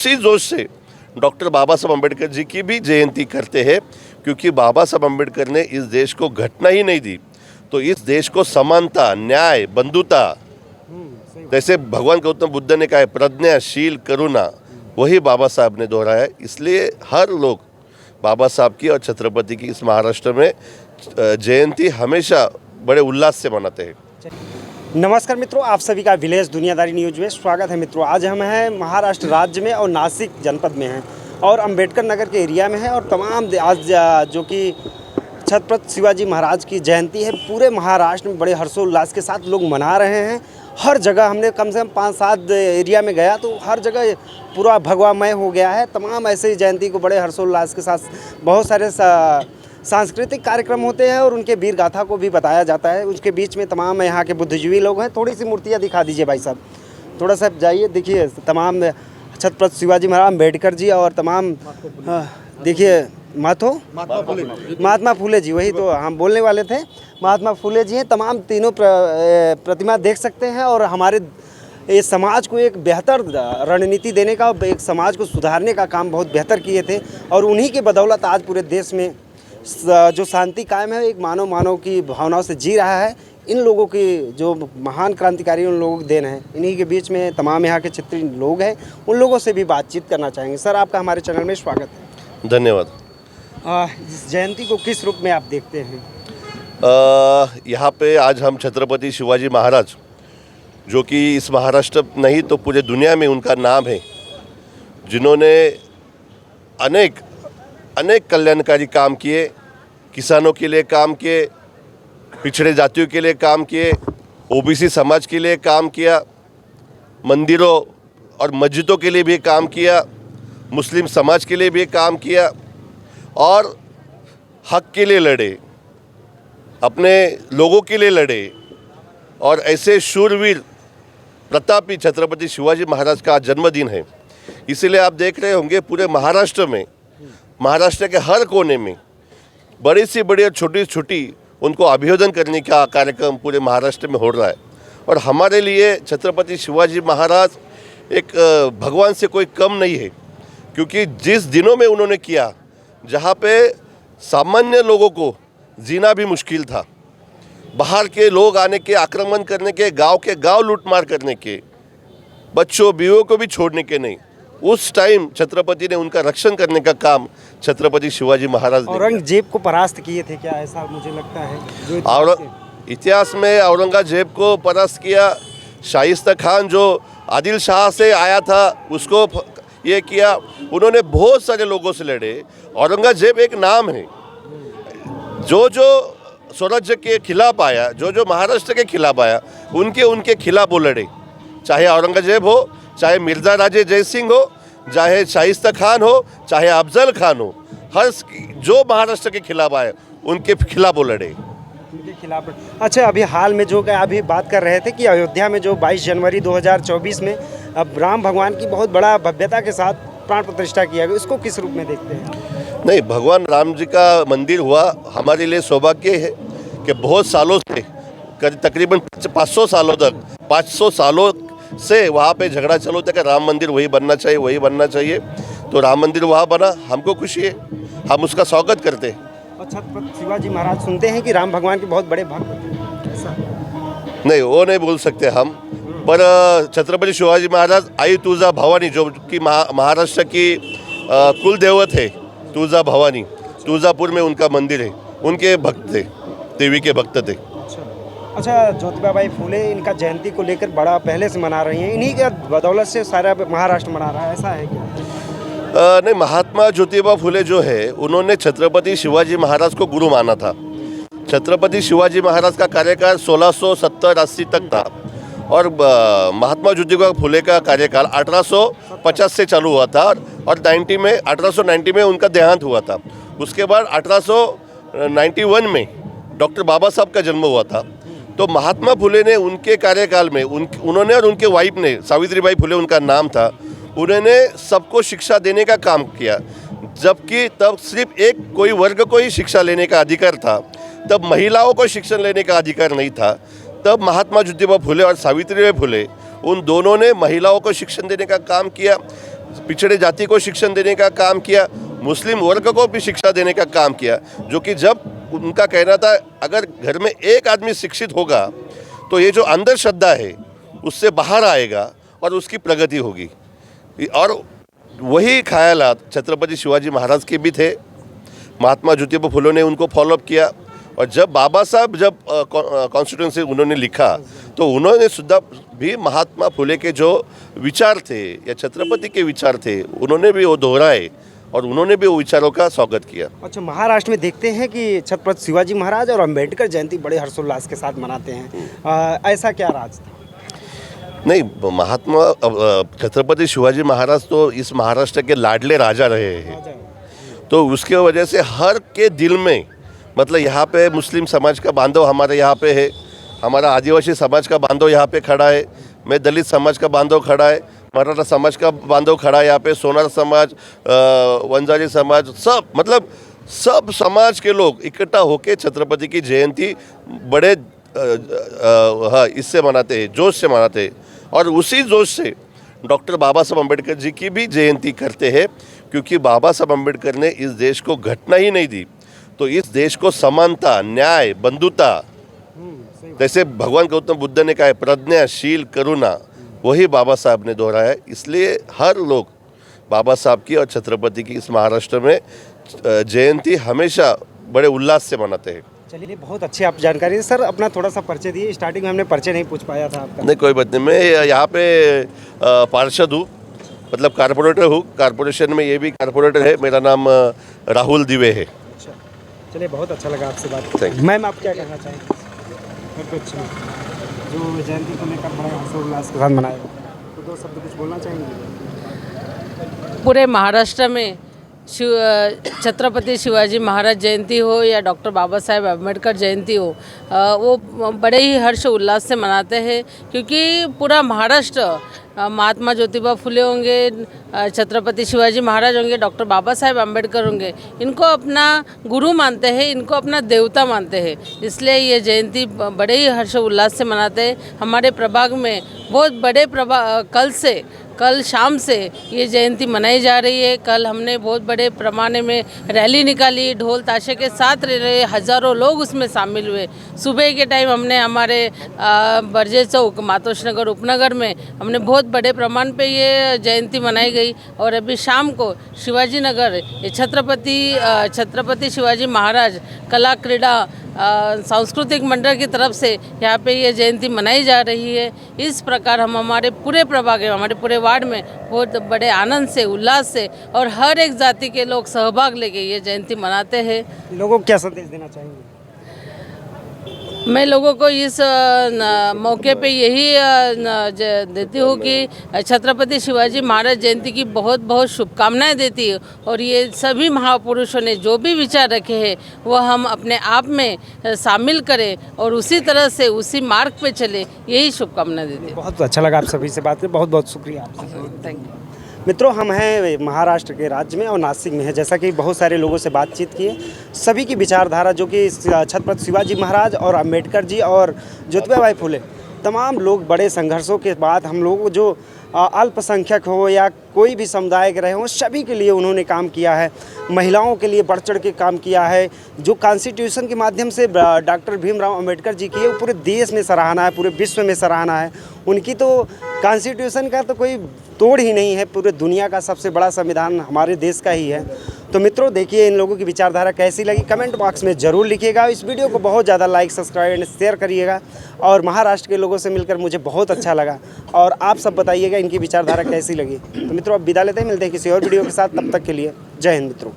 इसी जोश से डॉक्टर बाबा साहब अम्बेडकर जी की भी जयंती करते हैं, क्योंकि बाबा साहब अम्बेडकर ने इस देश को घटना ही नहीं दी, तो इस देश को समानता, न्याय, बंधुता, जैसे भगवान गौतम बुद्ध ने कहा है, प्रज्ञा, शील, करुणा, वही बाबा साहब ने दोहराया है। इसलिए हर लोग बाबा साहब की और छत्रपति की इस महाराष्ट्र में जयंती हमेशा बड़े उल्लास से मनाते हैं। नमस्कार मित्रों, आप सभी का विलेज दुनियादारी न्यूज़ में स्वागत है। मित्रों, आज हम हैं महाराष्ट्र राज्य में और नासिक जनपद में हैं और अंबेडकर नगर के एरिया में हैं और तमाम आज जो कि छत्रपति शिवाजी महाराज की जयंती है, पूरे महाराष्ट्र में बड़े हर्षोल्लास के साथ लोग मना रहे हैं। हर जगह हमने कम से कम 5-7 एरिया में गया तो हर जगह पूरा भगवामय हो गया है। तमाम ऐसे ही जयंती को बड़े हर्षोल्लास के साथ बहुत सारे सांस्कृतिक कार्यक्रम होते हैं और उनके वीर गाथा को भी बताया जाता है। उसके बीच में तमाम यहाँ के बुद्धिजीवी लोग हैं। थोड़ी सी मूर्तियाँ दिखा दीजिए भाई साहब, थोड़ा सा जाइए, देखिए तमाम छत्रपति शिवाजी महाराज, अम्बेडकर जी और तमाम देखिए महात्मा फुले जी, वही तो हम बोलने वाले थे, महात्मा फुले जी हैं। तमाम तीनों प्रतिमा देख सकते हैं और हमारे ये समाज को एक बेहतर रणनीति देने का, एक समाज को सुधारने का काम बहुत बेहतर किए थे और उन्हीं के बदौलत आज पूरे देश में जो शांति कायम है, एक मानव की भावनाओं से जी रहा है। इन लोगों की जो महान क्रांतिकारी, उन लोगों की देन है। इन्हीं के बीच में तमाम यहाँ के क्षेत्रीय लोग हैं, उन लोगों से भी बातचीत करना चाहेंगे। सर, आपका हमारे चैनल में स्वागत है। धन्यवाद। इस जयंती को किस रूप में आप देखते हैं? यहाँ पे आज हम छत्रपति शिवाजी महाराज, जो कि इस महाराष्ट्र नहीं तो पूरे दुनिया में उनका नाम है, जिन्होंने अनेक कल्याणकारी काम किए, किसानों के लिए काम किए, पिछड़े जातियों के लिए काम किए, ओबीसी समाज के लिए काम किया, मंदिरों और मस्जिदों के लिए भी काम किया, मुस्लिम समाज के लिए भी काम किया और हक के लिए लड़े, अपने लोगों के लिए लड़े। और ऐसे शूरवीर प्रतापी छत्रपति शिवाजी महाराज का जन्मदिन है। इसीलिए आप देख रहे होंगे पूरे महाराष्ट्र में, महाराष्ट्र के हर कोने में बड़ी सी बड़ी और छोटी छोटी उनको अभिवादन करने का कार्यक्रम पूरे महाराष्ट्र में हो रहा है। और हमारे लिए छत्रपति शिवाजी महाराज एक भगवान से कोई कम नहीं है, क्योंकि जिस दिनों में उन्होंने किया, जहाँ पे सामान्य लोगों को जीना भी मुश्किल था, बाहर के लोग आने के, आक्रमण करने के गांव लूटमार करने के, बच्चों बीवियों को भी छोड़ने के नहीं, उस टाइम छत्रपति ने उनका रक्षण करने का काम छत्रपति शिवाजी महाराज ने। औरंगजेब को परास्त किए थे क्या? ऐसा मुझे लगता है और इतिहास में औरंगजेब को परास्त किया। शाइस्ता खान जो आदिल शाह से आया था, उसको ये किया। उन्होंने बहुत सारे लोगों से लड़े। औरंगजेब एक नाम है, जो स्वराज्य के खिलाफ आया, जो महाराष्ट्र के खिलाफ आया, उनके खिलाफ वो लड़े। चाहे औरंगजेब हो, चाहे मिर्ज़ा राजे जय सिंह हो, चाहे शाइस्ता खान हो, चाहे अफजल खान हो, हर जो महाराष्ट्र के खिलाफ आए, उनके खिलाफ वो लड़े, उनके खिलाफ। अच्छा, अभी हाल में जो अभी बात कर रहे थे कि अयोध्या में जो 22 जनवरी 2024 में अब राम भगवान की बहुत बड़ा भव्यता के साथ प्राण प्रतिष्ठा किया गया, इसको किस रूप में देखते हैं? नहीं, भगवान राम जी का मंदिर हुआ, हमारे लिए सौभाग्य है कि बहुत सालों से, तकरीबन 500 सालों से वहाँ पे झगड़ा चलो था कि राम मंदिर वही बनना चाहिए। तो राम मंदिर वहाँ बना, हमको खुशी है, हम उसका स्वागत करते हैं। और छत्रपति शिवाजी महाराज सुनते हैं कि राम भगवान के बहुत बड़े भक्त थे, नहीं वो नहीं बोल सकते हम, पर छत्रपति शिवाजी महाराज आई तुळजा भवानी, जो कि महाराष्ट्र की कुल देवत है, तुळजा भवानी, तुळजापुर में उनका मंदिर है, उनके भक्त थे, देवी के भक्त थे। अच्छा, ज्योतिबा फुले इनका जयंती को लेकर बड़ा पहले से मना रही हैं, इन्हीं के बदौलत से सारा महाराष्ट्र मना रहा है, ऐसा है क्या? नहीं, महात्मा ज्योतिबा फुले जो है, उन्होंने छत्रपति शिवाजी महाराज को गुरु माना था। छत्रपति शिवाजी महाराज का कार्यकाल 1670-80 तक था और महात्मा ज्योतिबा फुले का कार्यकाल 1850 से चालू हुआ था और 1890 में उनका देहांत हुआ था। उसके बाद 1891 में डॉक्टर बाबा साहब का जन्म हुआ था। तो महात्मा फुले ने उनके कार्यकाल में उन्होंने और उनके वाइफ ने, सावित्रीबाई फुले उनका नाम था, उन्होंने सबको शिक्षा देने का काम किया। जबकि तब सिर्फ एक कोई वर्ग को ही शिक्षा लेने का अधिकार था, तब महिलाओं को शिक्षण लेने का अधिकार नहीं था। तब महात्मा ज्योतिबा फुले और सावित्रीबाई फुले, उन दोनों ने महिलाओं को शिक्षण देने का काम किया। पिछड़े जाति को शिक्षण देने का काम किया, मुस्लिम वर्ग को भी शिक्षा देने का काम किया, जो कि जब उनका कहना था अगर घर में एक आदमी शिक्षित होगा तो ये जो अंधश्रद्धा है उससे बाहर आएगा और उसकी प्रगति होगी। और वही ख्यालात छत्रपति शिवाजी महाराज के भी थे। महात्मा ज्योतिबा फुले ने उनको फॉलोअप किया और जब बाबा साहब जब कॉन्स्टिट्यूंसी उन्होंने लिखा तो उन्होंने सुद्धा भी महात्मा फुले के जो विचार थे या छत्रपति के विचार थे उन्होंने भी वो दोहराए और उन्होंने भी वो विचारों का स्वागत किया। अच्छा, महाराष्ट्र में देखते हैं कि छत्रपति शिवाजी महाराज और अंबेडकर जयंती बड़े हर्षोल्लास के साथ मनाते हैं, ऐसा क्या राज था? नहीं, महात्मा छत्रपति शिवाजी महाराज तो इस महाराष्ट्र के लाडले राजा रहे हैं, तो उसके वजह से हर के दिल में, मतलब यहाँ पे मुस्लिम समाज का बांधव हमारे यहाँ पे है, हमारा आदिवासी समाज का बांधव यहाँ पे खड़ा है, मैं दलित समाज का बांधव खड़ा है, मराठा समाज का बांधव खड़ा है, यहाँ पे सोनार समाज, वंजारी समाज, सब मतलब सब समाज के लोग इकट्ठा होके छत्रपति की जयंती बड़े इससे मनाते हैं, जोश से मनाते हैं। और उसी जोश से डॉक्टर बाबा साहब अम्बेडकर जी की भी जयंती करते हैं, क्योंकि बाबा साहब अम्बेडकर ने इस देश को घटना ही नहीं दी, तो इस देश को समानता, न्याय, बंधुता, जैसे भगवान गौतम बुद्ध ने कहा है प्रज्ञा, शील, करुणा, वही बाबा साहब ने दोहराया है। इसलिए हर लोग बाबा साहब की और छत्रपति की इस महाराष्ट्र में जयंती हमेशा बड़े उल्लास से मनाते हैं। चलिए, बहुत अच्छी आप जानकारी है सर। अपना थोड़ा सा परिचय दिए, स्टार्टिंग में हमने परिचय नहीं पूछ पाया था आपका। नहीं, कोई बात नहीं, मैं यहाँ पे पार्षद हूँ, मतलब कारपोरेटर हूँ, कारपोरेशन में ये भी कारपोरेटर है, मेरा नाम राहुल दिवे है। अच्छा, चलिए, बहुत अच्छा लगा आपसे बात। Thank you. मैम, आप क्या कहना चाहेंगे? कुछ जो जयंती को लेकर बड़ा हर्षोल्लास के साथ मनाएगा, तो दो शब्द कुछ बोलना चाहेंगे? पूरे महाराष्ट्र में छत्रपति शिवाजी महाराज जयंती हो या डॉक्टर बाबा साहेब अम्बेडकर जयंती हो, वो बड़े ही हर्ष उल्लास से मनाते हैं, क्योंकि पूरा महाराष्ट्र महात्मा ज्योतिबा फुले होंगे, छत्रपति शिवाजी महाराज होंगे, डॉक्टर बाबा साहेब अम्बेडकर होंगे, इनको अपना गुरु मानते हैं, इनको अपना देवता मानते हैं। इसलिए ये जयंती बड़े ही हर्ष उल्लास से मनाते हैं। हमारे प्रभाग में बहुत बड़े कल शाम से ये जयंती मनाई जा रही है। कल हमने बहुत बड़े पैमाने में रैली निकाली, ढोल ताशे के साथ रहे, हज़ारों लोग उसमें शामिल हुए। सुबह के टाइम हमने हमारे बरजे चौक, मातोश नगर, उपनगर में हमने बहुत बड़े प्रमाण पे ये जयंती मनाई गई। और अभी शाम को शिवाजी नगर ये छत्रपति शिवाजी महाराज कला क्रीड़ा सांस्कृतिक मंडल की तरफ से यहाँ पे ये जयंती मनाई जा रही है। इस प्रकार हम हमारे पूरे प्रभाग में, हमारे पूरे वार्ड में बहुत बड़े आनंद से, उल्लास से और हर एक जाति के लोग सहभाग लेके ये जयंती मनाते हैं। लोगों को क्या संदेश देना चाहेंगे? मैं लोगों को इस मौके पे यही देती हूँ कि छत्रपति शिवाजी महाराज जयंती की बहुत बहुत शुभकामनाएं देती है। और ये सभी महापुरुषों ने जो भी विचार रखे हैं वो हम अपने आप में शामिल करें और उसी तरह से उसी मार्ग पे चले, यही शुभकामनाएं देती है। बहुत अच्छा लगा आप सभी से बात करके, बहुत बहुत शुक्रिया आपसे। Thank you. मित्रों, हम हैं महाराष्ट्र के राज्य में और नासिक में है। जैसा कि बहुत सारे लोगों से बातचीत की है, सभी की विचारधारा जो कि छत्रपति शिवाजी महाराज और अंबेडकर जी और ज्योतिबा फुले, तमाम लोग बड़े संघर्षों के बाद हम लोग जो अल्पसंख्यक हो या कोई भी समुदाय के रहे हों, सभी के लिए उन्होंने काम किया है। महिलाओं के लिए बढ़ चढ़ के काम किया है। जो कॉन्स्टिट्यूशन के माध्यम से डॉक्टर भीमराव अंबेडकर जी की है, वो पूरे देश में सराहना है, पूरे विश्व में सराहना है। उनकी तो कॉन्स्टिट्यूशन का तो कोई तोड़ ही नहीं है, पूरे दुनिया का सबसे बड़ा संविधान हमारे देश का ही है। तो मित्रों, देखिए इन लोगों की विचारधारा कैसी लगी, कमेंट बॉक्स में ज़रूर लिखिएगा। इस वीडियो को बहुत ज़्यादा लाइक, सब्सक्राइब एंड शेयर करिएगा। और महाराष्ट्र के लोगों से मिलकर मुझे बहुत अच्छा लगा, और आप सब बताइएगा इनकी विचारधारा कैसी लगी। तो मित्रों, अब विदा लेते हैं, मिलते हैं किसी और वीडियो के साथ। तब तक के लिए जय हिंद मित्रों।